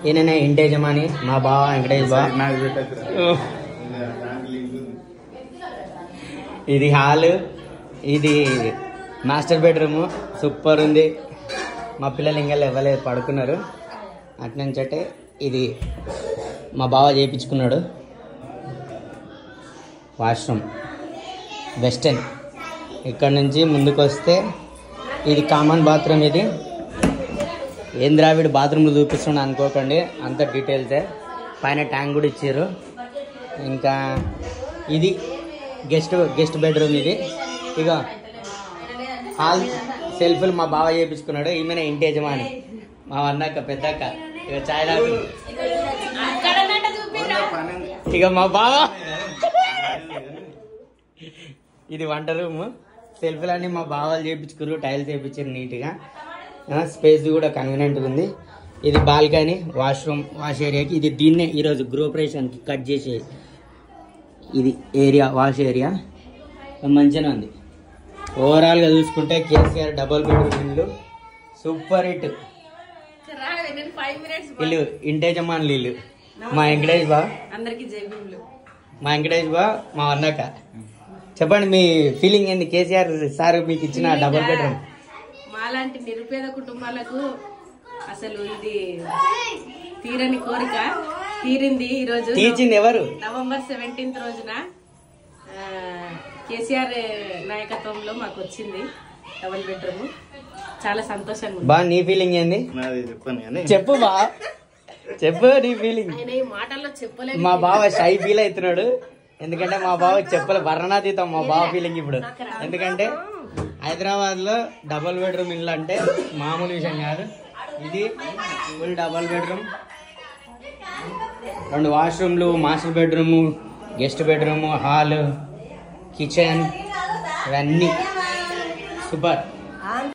ఈయననే ఇంటి యజమాని మా బావ వెంకటేష్ బావ. ఇది హాల్, ఇది మాస్టర్ బెడ్రూమ్. సూపర్ ఉంది. మా పిల్లలు ఇంకా ఇవ్వలేదు, పడుకున్నారు. అట్నుంచటే ఇది మా బావ చేయించుకున్నాడు. Washroom western. ఇక్కడ నుంచి ముందుకు వస్తే ఇది కామన్ బాత్రూమ్. ఇది ఏం ద్రావిడ బాత్రూమ్లు చూపిస్తున్నా అనుకోకండి, అంత డీటెయిల్సే. పైన ట్యాంక్ కూడా ఇచ్చారు. ఇంకా ఇది గెస్ట్ బెడ్రూమ్. ఇది ఇక హాల్ సెల్ఫ్లు మా బావ చేయించుకున్నాడు. ఈమెనే ఇంటి యజమాని, మా అన్నక్క పెద్దక్క. ఇక చాయ్ తాగు. ఇక మా బావ. ఇది వంట రూమ్. సెల్ఫ్లన్నీ మా బావాలు చేయించుకున్నారు, టైల్స్ చేయించారు నీట్గా. స్పేస్ కూడా కన్వీనియంట్గా ఉంది. ఇది బాల్కనీ, వాష్రూమ్, వాష్ ఏరియాకి. ఇది దీన్నే ఈరోజు గృహప్రవేశానికి కట్ చేసే ఇది ఏరియా, వాష్ ఏరియా. మంచిగా ఉంది. ఓవరాల్గా చూసుకుంటే కేసీఆర్ డబుల్ బెడ్రూమ్ ఇల్లు సూపర్ హిట్. ఇల్లు ఇంటేజమాన్లు ఇల్లు. మా వెంకటేష్ బా, మా వెంకటేష్ బా, మా అన్నక్క. చెప్పండి మీ ఫీలింగ్ ఏంది? కేసీఆర్ సార్ మీకు ఇచ్చిన డబుల్ బెడ్రూమ్. మాలాంటి నిరుపేద కుటుంబాలకు అసలు ఇది తీరని కోరిక తీరింది. ఈ రోజు తీర్చింది ఎవరు? నవంబర్ 17 రోజున కేసీఆర్ నాయకత్వంలో మాకు వచ్చింది డబుల్ బెడ్రూమ్. చాలా సంతోషంగా ఉంది. బా నీ ఫీలింగ్ ఏంది? చెప్పు బా, చెప్పు నీ ఫీలింగ్. మాటల్లో చెప్పలేదు. మా బావ షై ఫీల్ అవుతున్నాడు, ఎందుకంటే మా బావ చెప్పలే, వర్ణనాతీతం మా బావ ఫీలింగ్ ఇప్పుడు. ఎందుకంటే హైదరాబాద్ లో డబుల్ బెడ్రూమ్ ఇల్లు అంటే మామూలు విషయం కాదు. ఇది ఫుల్ డబుల్ బెడ్రూమ్, 2 వాష్రూమ్లు, master bedroom, guest bedroom, hall, kitchen, ఇవన్నీ సూపర్.